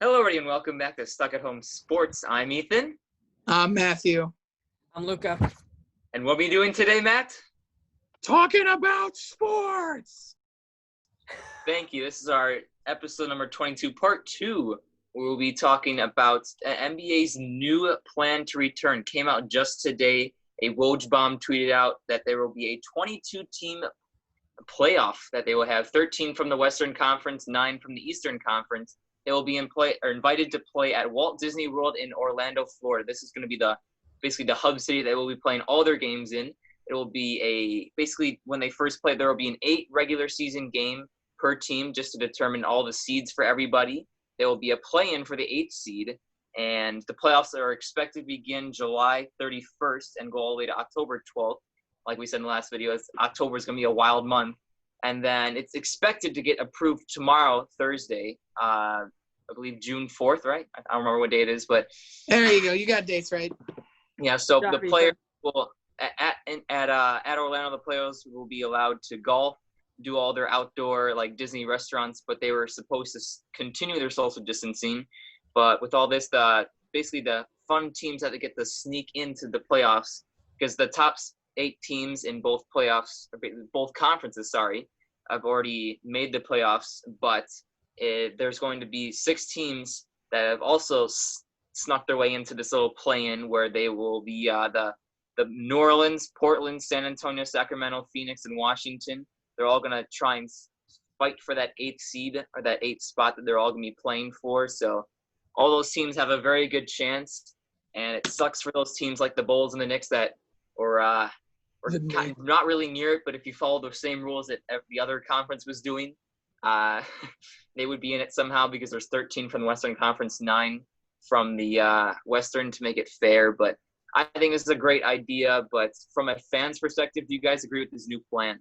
Hello, everybody, and welcome back to Stuck at Home Sports. I'm Ethan. I'm Matthew. I'm Luca. And what are we doing today, Matt? Talking about sports. Thank you. This is our episode number 22, part 2, where we'll be talking about NBA's new plan to return. Came out just today. A Wojbomb tweeted out that there will be a 22-team playoff that they will have 13 from the Western Conference, 9 from the Eastern Conference. They will be invited to play at Walt Disney World in Orlando, Florida. This is going to be basically the hub city that will be playing all their games in. It will be basically when they first play, there will be an 8 regular season game per team just to determine all the seeds for everybody. There will be a play-in for the 8th seed, and the playoffs are expected to begin July 31st and go all the way to October 12th. Like we said in the last video, October is going to be a wild month. And then it's expected to get approved tomorrow, Thursday, I believe June 4th, right? I don't remember what day it is, but there you go. You got dates right. Yeah, so the players will at Orlando, the players will be allowed to golf, do all their outdoor like Disney restaurants, but they were supposed to continue their social distancing. But with all this, basically the fun teams that get to sneak into the playoffs, because the top 8 teams in both conferences, have already made the playoffs, but there's going to be 6 teams that have also snuck their way into this little play-in where they will be the New Orleans, Portland, San Antonio, Sacramento, Phoenix, and Washington. They're all going to try and fight for that 8th seed or that 8th spot that they're all going to be playing for. So all those teams have a very good chance, and it sucks for those teams like the Bulls and the Knicks that or kind of not really near it, but if you follow the same rules that every other conference was doing, they would be in it somehow because there's 13 from the Western Conference, 9 from the Western to make it fair. But I think this is a great idea. But from a fan's perspective, do you guys agree with this new plan?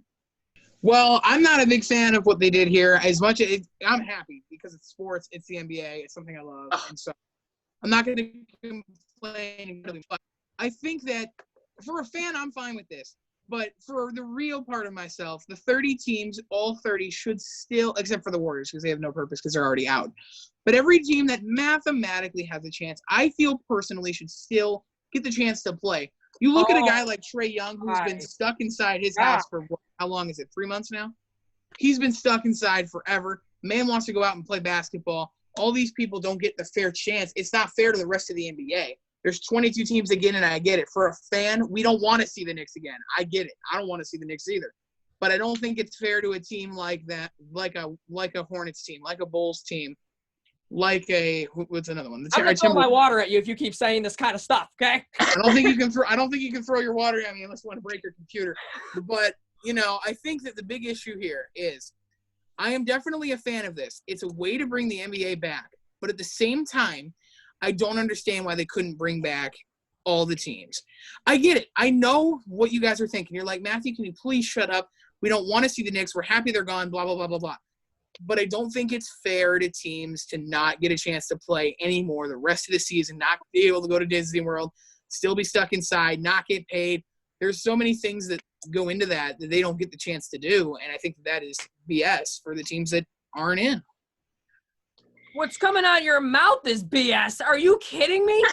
Well, I'm not a big fan of what they did here. As much as I'm happy because it's sports, it's the NBA, it's something I love, and so I'm not going to complain. But I think that for a fan, I'm fine with this. But for the real part of myself, the 30 teams, all 30 should still, except for the Warriors because they have no purpose because they're already out. But every team that mathematically has a chance, I feel personally should still get the chance to play. You look at a guy like Trae Young who's been stuck inside his house for how long is it? 3 months now? He's been stuck inside forever. Man wants to go out and play basketball. All these people don't get the fair chance. It's not fair to the rest of the NBA. There's 22 teams again, and I get it. For a fan, we don't want to see the Knicks again. I get it. I don't want to see the Knicks either. But I don't think it's fair to a team like that, like a Hornets team, like a Bulls team, like what's another one? I'm gonna throw my water at you if you keep saying this kind of stuff. Okay. I don't think you can throw your water at me unless you want to break your computer. But I think that the big issue here is I am definitely a fan of this. It's a way to bring the NBA back, but at the same time, I don't understand why they couldn't bring back all the teams. I get it. I know what you guys are thinking. You're like, Matthew, can you please shut up? We don't want to see the Knicks. We're happy they're gone, blah, blah, blah, blah, blah. But I don't think it's fair to teams to not get a chance to play anymore the rest of the season, not be able to go to Disney World, still be stuck inside, not get paid. There's so many things that go into that they don't get the chance to do, and I think that is BS for the teams that aren't in. What's coming out of your mouth is BS. Are you kidding me?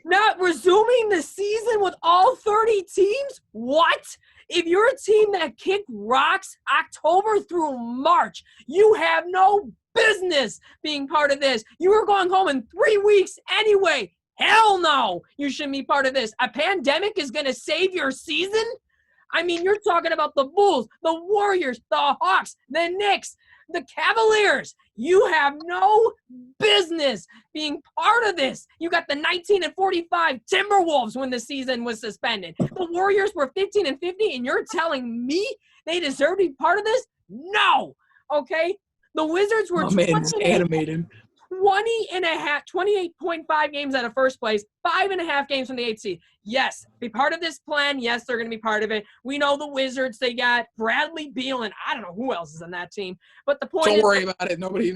Not resuming the season with all 30 teams? What? If you're a team that kicked rocks October through March, you have no business being part of this. You were going home in 3 weeks anyway. Hell no. You shouldn't be part of this. A pandemic is going to save your season? I mean, you're talking about the Bulls, the Warriors, the Hawks, the Knicks, the Cavaliers. You have no business being part of this. You got the 19-45 Timberwolves when the season was suspended. The Warriors were 15-50, and you're telling me they deserve to be part of this? No. Okay? The Wizards were 28.5 games out of first place, 5.5 games from the 8th seed. Yes, be part of this plan. Yes, they're going to be part of it. We know the Wizards. They got Bradley Beal, and I don't know who else is on that team. But the point Don't worry about it. Nobody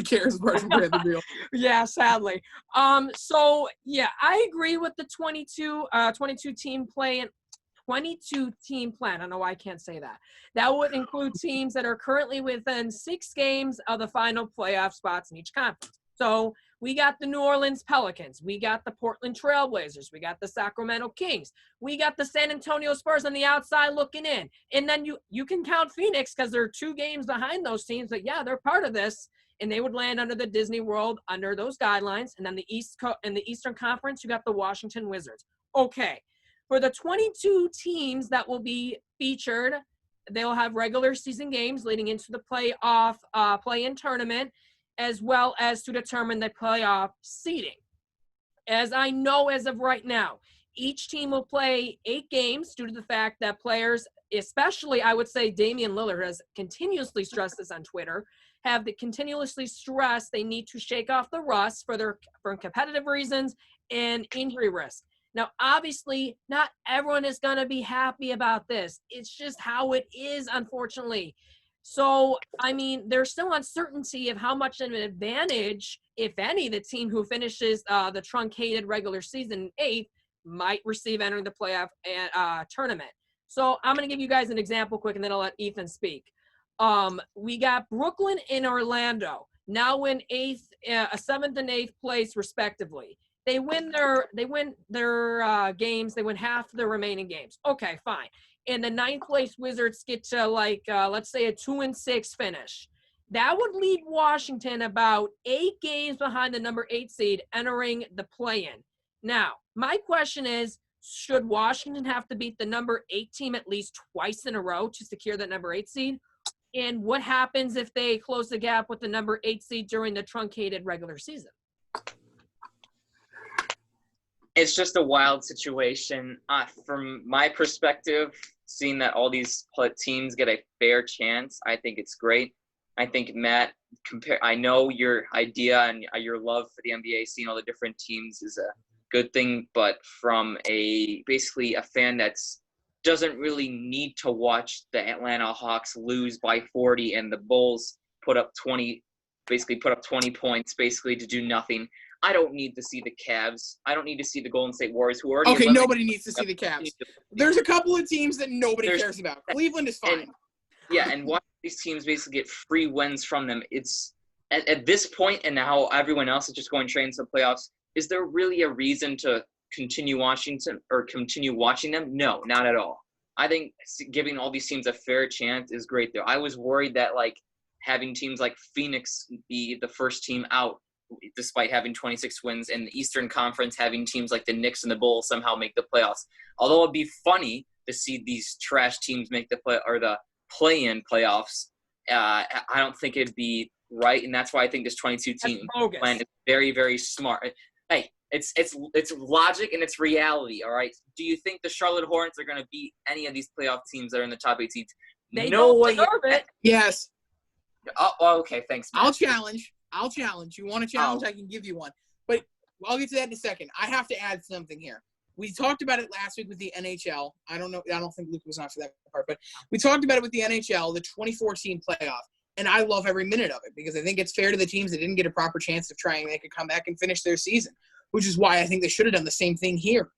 cares apart from Bradley Beal. Yeah, sadly. So, yeah, I agree with the 22-team play and 22-team plan. I don't know why I can't say that. That would include teams that are currently within 6 games of the final playoff spots in each conference. So we got the New Orleans Pelicans. We got the Portland Trailblazers. We got the Sacramento Kings. We got the San Antonio Spurs on the outside looking in. And then you can count Phoenix because they're 2 games behind those teams. But, yeah, they're part of this. And they would land under the Disney World under those guidelines. And then the Eastern Conference, you got the Washington Wizards. Okay. For the 22 teams that will be featured, they'll have regular season games leading into the play-in tournament, as well as to determine the playoff seeding. As I know as of right now, each team will play 8 games due to the fact that players, especially I would say Damian Lillard has continuously stressed this on Twitter, have continuously stressed they need to shake off the rust for competitive reasons and injury risk. Now, obviously, not everyone is going to be happy about this. It's just how it is, unfortunately. So, I mean, there's still uncertainty of how much of an advantage, if any, the team who finishes the truncated regular season 8th might receive entering the playoff tournament. So I'm going to give you guys an example quick, and then I'll let Ethan speak. We got Brooklyn and Orlando now in 7th and 8th place, respectively. They win their games. They win half their remaining games. Okay, fine. And the 9th place Wizards get to let's say a 2-6 finish. That would leave Washington about 8 games behind the number 8 seed entering the play-in. Now, my question is, should Washington have to beat the number 8 team at least twice in a row to secure that number 8 seed? And what happens if they close the gap with the number 8 seed during the truncated regular season? It's just a wild situation. From my perspective, seeing that all these teams get a fair chance, I think it's great. I think, Matt, I know your idea and your love for the NBA, seeing all the different teams is a good thing, but from basically a fan that's doesn't really need to watch the Atlanta Hawks lose by 40 and the Bulls put up 20 points basically to do nothing. I don't need to see the Cavs. I don't need to see the Golden State Warriors, who already. Okay, nobody needs to see the Cavs. There's a couple of teams that nobody cares about. Cleveland is fine. And watch these teams basically get free wins from them. It's at this point, and now everyone else is just going straight into the playoffs. Is there really a reason to continue watching them? No, not at all. I think giving all these teams a fair chance is great, though. I was worried that having teams like Phoenix be the first team out, despite having 26 wins, and the Eastern Conference having teams like the Knicks and the Bulls somehow make the playoffs. Although it'd be funny to see these trash teams make the play-in playoffs, I don't think it'd be right, and that's why I think this 22-team plan is very, very smart. Hey, it's logic and it's reality, all right? Do you think the Charlotte Hornets are going to beat any of these playoff teams that are in the top 8 seeds? They don't deserve it. Yes. Oh, okay, thanks, Matt. I'll challenge. You want a challenge? I can give you one. But I'll get to that in a second. I have to add something here. We talked about it last week with the NHL. I don't think Luca was on for that part, but we talked about it with the NHL, the 2014 playoff. And I love every minute of it because I think it's fair to the teams that didn't get a proper chance of trying to make a comeback and finish their season, which is why I think they should have done the same thing here.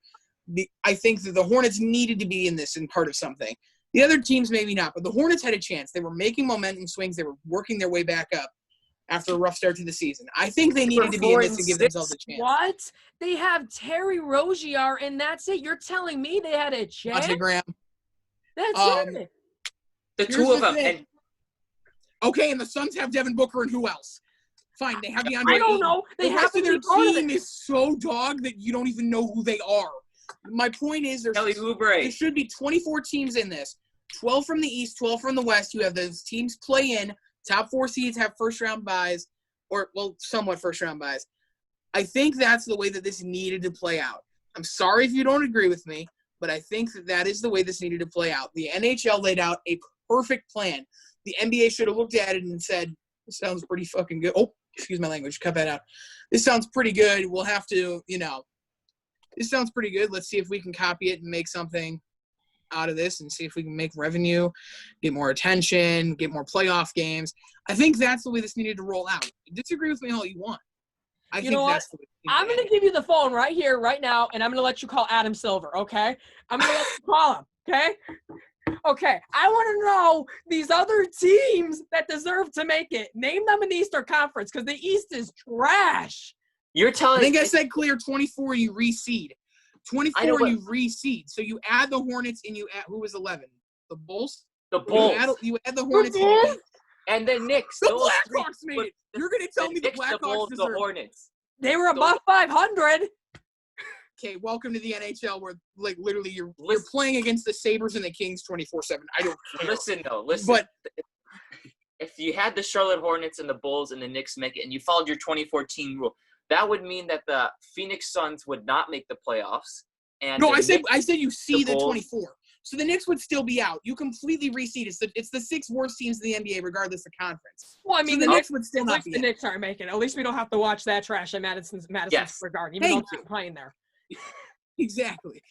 I think that the Hornets needed to be in this and part of something. The other teams maybe not, but the Hornets had a chance. They were making momentum swings. They were working their way back up after a rough start to the season. I think they needed to be in this to give themselves a chance. What? They have Terry Rozier, and that's it? You're telling me they had a chance? Graham. That's it. The two of them. Okay, and the Suns have Devin Booker and who else? Fine, they have DeAndre. I don't know. The rest of their team is so dog that you don't even know who they are. My point is there should be 24 teams in this. 12 from the East, 12 from the West. You have those teams play in. Top 4 seeds have first-round buys, somewhat first-round buys. I think that's the way that this needed to play out. I'm sorry if you don't agree with me, but I think that is the way this needed to play out. The NHL laid out a perfect plan. The NBA should have looked at it and said, this sounds pretty fucking good. Oh, excuse my language. Cut that out. This sounds pretty good. We'll have to, this sounds pretty good. Let's see if we can copy it and make something out of this and see if we can make revenue, get more attention, get more playoff games. I think that's the way this needed to roll out. Disagree with me all you want. I think that's the way. I'm going to give you the phone right here, right now, and I'm going to let you call Adam Silver, okay? I'm going to let you call him, okay? Okay, I want to know these other teams that deserve to make it. Name them in the Eastern Conference because the East is trash. You're telling I think I said clear 24, you reseed. 24, you reseed. So you add the Hornets and you add, who was 11? The Bulls? The Bulls. You add the Hornets. And then Knicks. The Blackhawks made it. You're going to tell me the Blackhawks the Bulls, deserve the Hornets. They were above 500. Okay, welcome to the NHL where, like, literally you're playing against the Sabres and the Kings 24/7. I don't care. Listen. But if you had the Charlotte Hornets and the Bulls and the Knicks make it and you followed your 2014 rule, that would mean that the Phoenix Suns would not make the playoffs. And no, I said you see the Bulls, 24. So the Knicks would still be out. You completely reseed. It's the 6 worst teams in the NBA regardless of conference. Well, I mean, so the Knicks would still not be the Knicks aren't making it. At least we don't have to watch that trash at Madison Square Garden, even though it's not playing there. Exactly.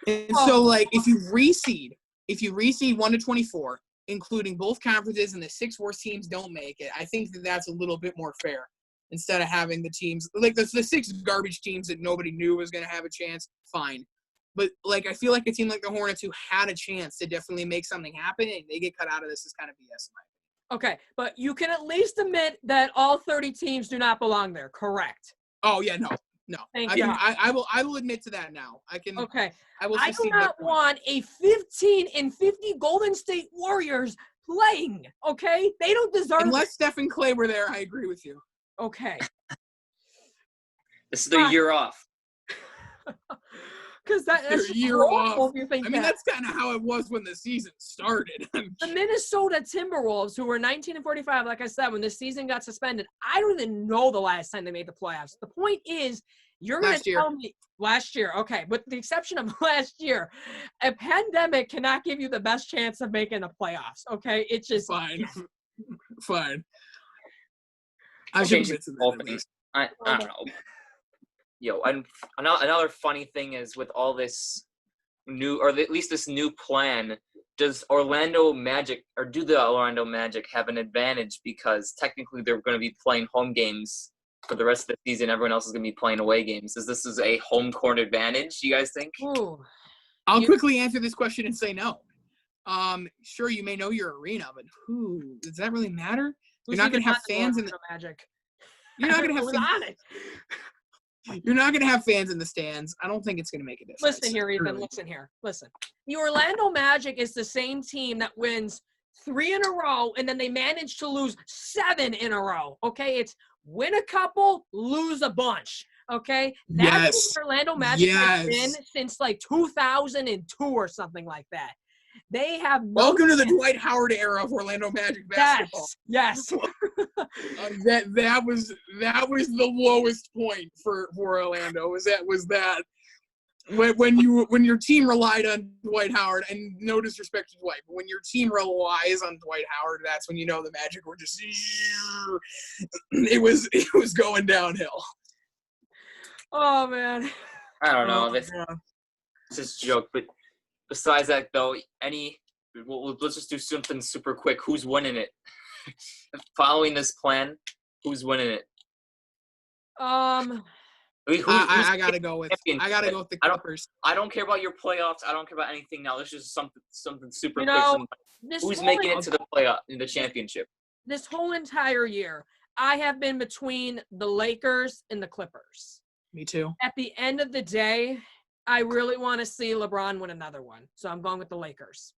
And so, like, if you reseed 1 to 24, including both conferences, and the 6 worst teams don't make it, I think that's a little bit more fair. Instead of having the teams like the 6 garbage teams that nobody knew was going to have a chance, fine. But like I feel like a team like the Hornets who had a chance to definitely make something happen and they get cut out of this is kind of BS in my Okay, opinion. but you can at least admit that all 30 teams do not belong there, correct? Oh yeah, no. Thank you. I will admit to that now. Okay. I will. I do not want a 15-50 Golden State Warriors playing. Okay, they don't deserve. Unless Steph and Clay were there, I agree with you. Okay. This is their year off. Because that's their year off. You think that's kind of how it was when the season started. The Minnesota Timberwolves, who were 19-45, like I said, when the season got suspended, I don't even know the last time they made the playoffs. The point is, you're going to tell me last year, okay, with the exception of last year, a pandemic cannot give you the best chance of making the playoffs. Okay, it's just fine. I don't know. Yo, and another funny thing is with all this new, or at least this new plan, does Orlando Magic, or do the Orlando Magic have an advantage because technically they're going to be playing home games for the rest of the season? Everyone else is going to be playing away games. This is a home court advantage, you guys think? Ooh. I'll quickly answer this question and say no. Sure, you may know your arena, but does that really matter? You're not going to have fans in the Magic. You're not going to have fans. You're not going to have fans in the stands. I don't think it's going to make a difference. Listen here, Ethan. Listen here. Listen. The Orlando Magic is the same team that wins 3 in a row, and then they manage to lose 7 in a row. Okay? It's win a couple, lose a bunch. Okay? That's what Orlando Magic has been since like 2002 or something like that. They have welcome to the Dwight Howard era of Orlando Magic basketball. Yes. That was the lowest point for Orlando. Was that when your team relied on Dwight Howard, and no disrespect to Dwight, but when your team relies on Dwight Howard, that's when you know the Magic were just it was going downhill. Oh man. I don't know. This is a joke, but besides that, though, let's just do something super quick. Who's winning it? Following this plan, who's winning it? I gotta go with the Clippers. I don't care about your playoffs. I don't care about anything now. Let's just something super quick. Who's making it to the playoff in the championship? This whole entire year, I have been between the Lakers and the Clippers. Me too. At the end of the day, I really want to see LeBron win another one. So I'm going with the Lakers.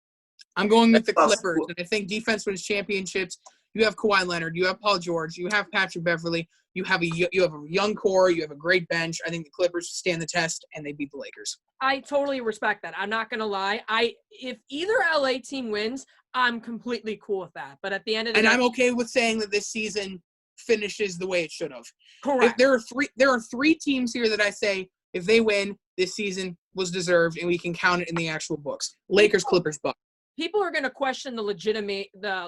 I'm going with the Clippers. And I think defense wins championships. You have Kawhi Leonard. You have Paul George. You have Patrick Beverly. You have a young core. You have a great bench. I think the Clippers stand the test, and they beat the Lakers. I totally respect that. I'm not going to lie. If either LA team wins, I'm completely cool with that. But at the end of the day, I'm okay with saying that this season finishes the way it should have. Correct. There are 3 teams here that I say if they win, this season was deserved, and we can count it in the actual books. Lakers, Clippers, Bucks. People are going to question the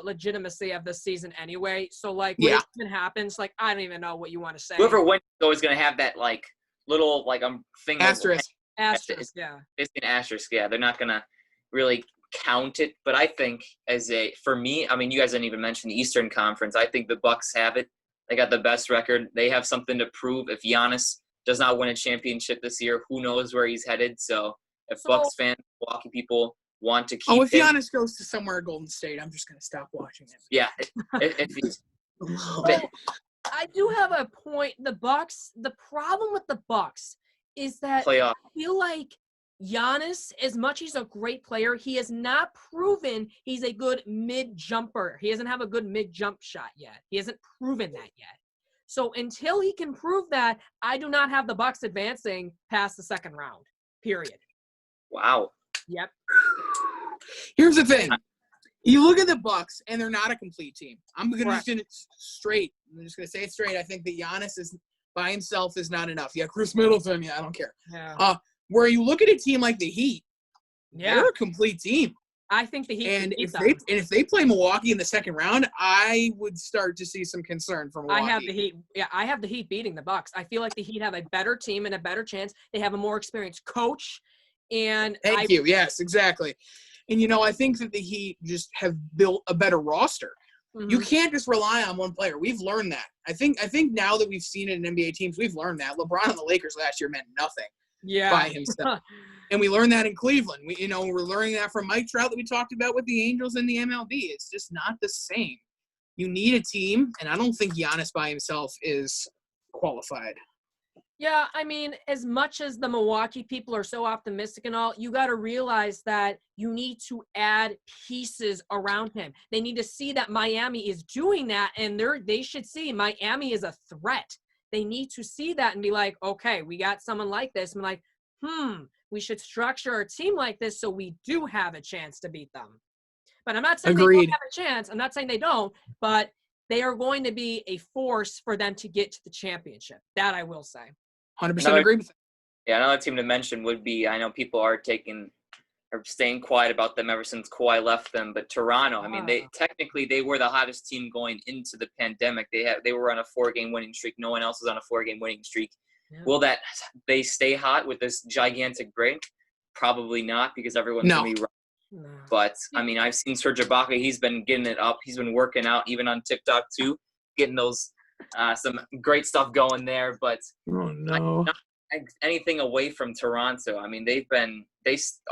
legitimacy of this season anyway. So, like, when it happens, like, I don't even know what you want to say. Whoever wins is always going to have that, like, little, like, thing. Asterisk. Yeah. It's an asterisk, yeah. They're not going to really count it. But I think for me, I mean, you guys didn't even mention the Eastern Conference. I think the Bucks have it. They got the best record. They have something to prove. If Giannis does not win a championship this year, who knows where he's headed. So if Bucks fans, Milwaukee people want to keep Oh, if him. Giannis goes to somewhere at Golden State, I'm just going to stop watching him. Yeah, if he's Well, I do have a point. The problem with the Bucks is that playoff. I feel like Giannis, as much as he's a great player, he has not proven he's a good mid-jumper. He doesn't have a good mid-jump shot yet. He hasn't proven that yet. So until he can prove that, I do not have the Bucks advancing past the second round, period. Wow. Yep. Here's the thing. You look at the Bucks, and they're not a complete team. I'm just going to say it straight. I think that Giannis is by himself is not enough. Yeah, Chris Middleton. Yeah, I don't care. Yeah. Where you look at a team like the Heat, they're a complete team. I think the Heat. And if they play Milwaukee in the second round, I would start to see some concern from Milwaukee. I have the Heat. Yeah, I have the Heat beating the Bucks. I feel like the Heat have a better team and a better chance. They have a more experienced coach. And Thank you. Yes, exactly. And, I think that the Heat just have built a better roster. Mm-hmm. You can't just rely on one player. We've learned that. I think now that we've seen it in NBA teams, we've learned that. LeBron on the Lakers last year meant nothing by himself. And we learned that in Cleveland. We're learning that from Mike Trout that we talked about with the Angels and the MLB. It's just not the same. You need a team, and I don't think Giannis by himself is qualified. Yeah, I mean, as much as the Milwaukee people are so optimistic and all, you got to realize that you need to add pieces around him. They need to see that Miami is doing that, and they should see Miami is a threat. They need to see that and be like, okay, we got someone like this. I'm like, we should structure our team like this so we do have a chance to beat them. But I'm not saying they don't have a chance. I'm not saying they don't, but they are going to be a force for them to get to the championship. That I will say. 100% agree with that. Yeah, another team to mention would be, I know people are staying quiet about them ever since Kawhi left them, but Toronto, I mean, they were the hottest team going into the pandemic. They were on a 4-game winning streak. No one else was on a 4-game winning streak. Yeah. Will they stay hot with this gigantic break? Probably not, because everyone's going to be right. No. But, I mean, I've seen Serge Ibaka. He's been getting it up. He's been working out, even on TikTok, too, getting those some great stuff going there. But not anything away from Toronto. I mean,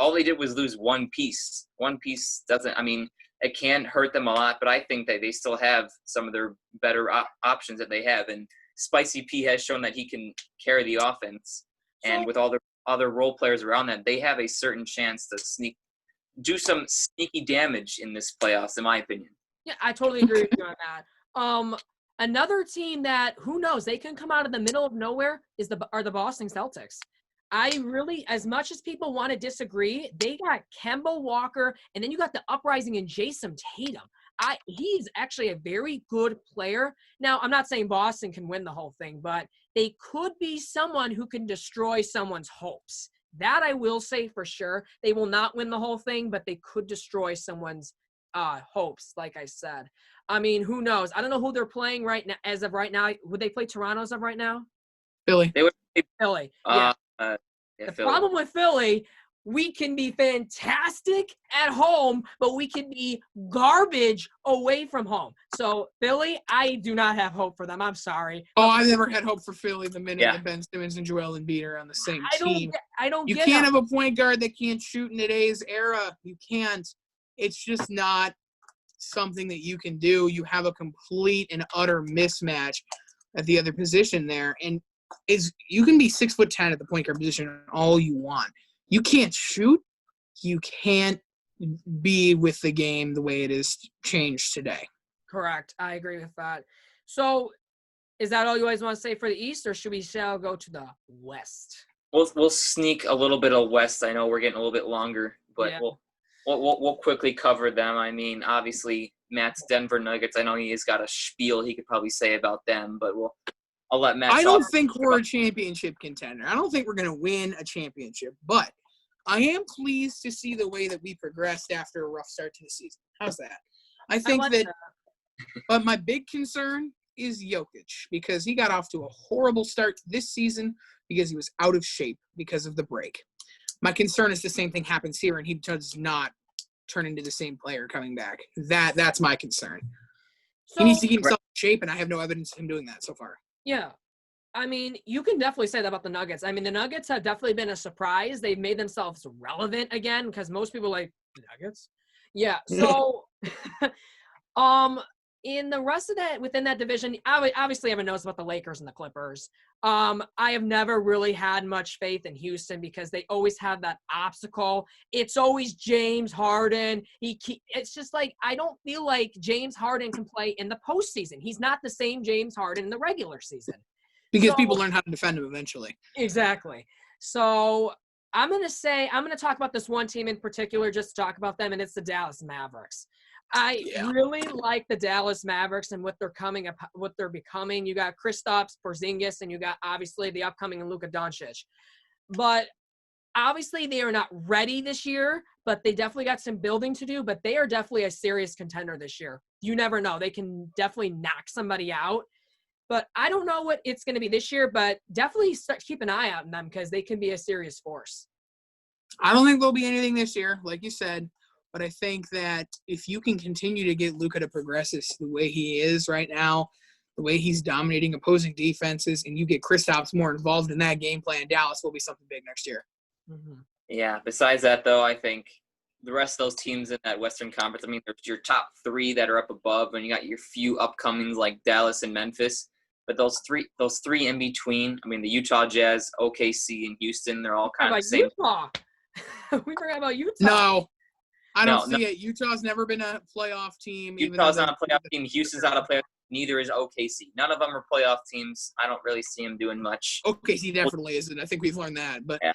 all they did was lose one piece. One piece doesn't – I mean, it can hurt them a lot, but I think that they still have some of their better options that they have. And Spicy P has shown that he can carry the offense. And with all the other role players around that, they have a certain chance to do some sneaky damage in this playoffs, in my opinion. Yeah, I totally agree with you on that. Another team that, who knows, they can come out of the middle of nowhere are the Boston Celtics. I really, as much as people want to disagree, they got Kemba Walker, and then you got the uprising in Jason Tatum. He's actually a very good player. Now, I'm not saying Boston can win the whole thing, but they could be someone who can destroy someone's hopes. That I will say for sure. They will not win the whole thing, but they could destroy someone's hopes, like I said. I mean, who knows? I don't know who they're playing right now. As of right now, would they play Toronto as of right now? Philly. They would play Philly. Yeah. The Philly. Problem with Philly, we can be fantastic at home, but we can be garbage away from home. So Philly, I do not have hope for them. I'm sorry. Oh, I've never had hope for Philly the minute that Ben Simmons and Joel Embiid are on the same team. You can't have a point guard that can't shoot in today's era. You can't. It's just not something that you can do. You have a complete and utter mismatch at the other position there. And you can be 6'10" at the point guard position all you want. You can't shoot. You can't be with the game the way it is changed today. Correct. I agree with that. So is that all you guys want to say for the East, or should we go to the West? We'll sneak a little bit of West. I know we're getting a little bit longer, but we'll quickly cover them. I mean, obviously, Matt's Denver Nuggets. I know he's got a spiel he could probably say about them, but I'll let Matt. I don't think we're a championship contender. I don't think we're going to win a championship, but I am pleased to see the way that we progressed after a rough start to the season. How's that? I think that. But my big concern is Jokic, because he got off to a horrible start this season because he was out of shape because of the break. My concern is the same thing happens here, and he does not turn into the same player coming back. That's my concern. So, he needs to keep himself in shape, and I have no evidence of him doing that so far. Yeah. I mean, you can definitely say that about the Nuggets. I mean, the Nuggets have definitely been a surprise. They've made themselves relevant again, because most people are like, The Nuggets. Yeah. So, in the rest of that, within that division, obviously everyone knows about the Lakers and the Clippers. I have never really had much faith in Houston because they always have that obstacle. It's always James Harden. It's just like, I don't feel like James Harden can play in the postseason. He's not the same James Harden in the regular season. Because people learn how to defend him eventually. Exactly. So I'm going to talk about this one team in particular, just to talk about them, and it's the Dallas Mavericks. I really like the Dallas Mavericks and what they're becoming. You got Kristaps Porzingis, and you got obviously the upcoming Luka Doncic. But obviously they are not ready this year, but they definitely got some building to do. But they are definitely a serious contender this year. You never know. They can definitely knock somebody out. But I don't know what it's going to be this year, but definitely keep an eye out on them because they can be a serious force. I don't think there'll be anything this year, like you said. But I think that if you can continue to get Luka to progress the way he is right now, the way he's dominating opposing defenses, and you get Kristaps more involved in that game plan, Dallas will be something big next year. Mm-hmm. Yeah. Besides that, though, I think the rest of those teams in that Western Conference, I mean, there's your top three that are up above, and you got your few upcomings like Dallas and Memphis. But those three in between, I mean, the Utah Jazz, OKC, and Houston, they're all kind of the same. Utah. We forgot about Utah. No. I don't see it. Utah's never been a playoff team. Utah's not a playoff team. Houston's not a playoff team. Neither is OKC. None of them are playoff teams. I don't really see them doing much. OKC definitely isn't. I think we've learned that. But yeah.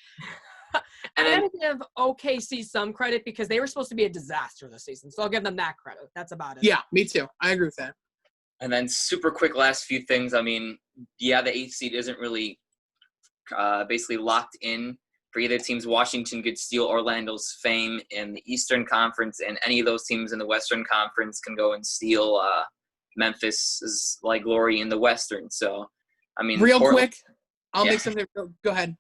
I'm going to give OKC some credit because they were supposed to be a disaster this season. So I'll give them that credit. That's about it. Yeah, me too. I agree with that. And then super quick last few things. I mean, yeah, the 8th seed isn't really basically locked in for either teams. Washington could steal Orlando's fame in the Eastern Conference, and any of those teams in the Western Conference can go and steal Memphis's like glory in the Western. So, I mean, real quick, I'll make something. Go ahead.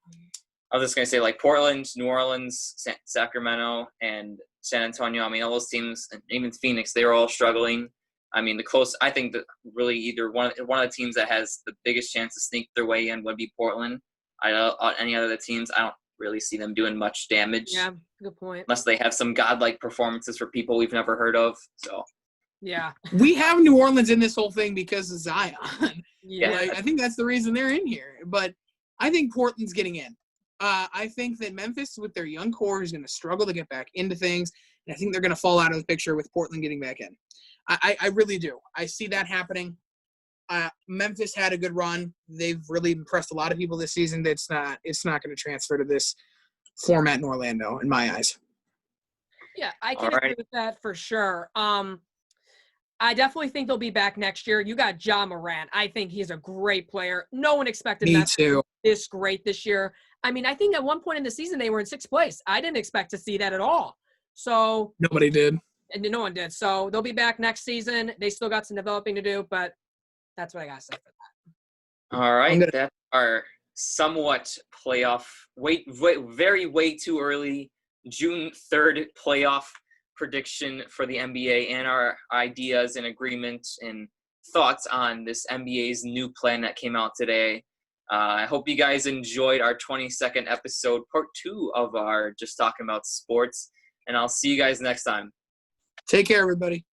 I was just gonna say, like Portland, New Orleans, Sacramento, and San Antonio. I mean, all those teams, and even Phoenix, they were all struggling. I mean, I think that really either one of the teams that has the biggest chance to sneak their way in would be Portland. Any other teams, I don't really see them doing much damage. Yeah, good point. Unless they have some godlike performances for people we've never heard of. So. Yeah. We have New Orleans in this whole thing because of Zion. Yeah. Like, I think that's the reason they're in here. But I think Portland's getting in. I think that Memphis, with their young core, is going to struggle to get back into things. And I think they're going to fall out of the picture with Portland getting back in. I really do. I see that happening. Memphis had a good run. They've really impressed a lot of people this season. It's not going to transfer to this format in Orlando, in my eyes. Yeah, I can agree with that for sure. I definitely think they'll be back next year. You got Ja Morant. I think he's a great player. No one expected that to be this great this year. I mean, I think at one point in the season they were in 6th place. I didn't expect to see that at all. So nobody did. And no one did. So they'll be back next season. They still got some developing to do, but that's what I got to say for that. All right. That's our somewhat playoff, way too early June 3rd playoff prediction for the NBA and our ideas and agreement and thoughts on this NBA's new plan that came out today. I hope you guys enjoyed our 22nd episode, part 2 of our Just Talking About Sports, and I'll see you guys next time. Take care, everybody.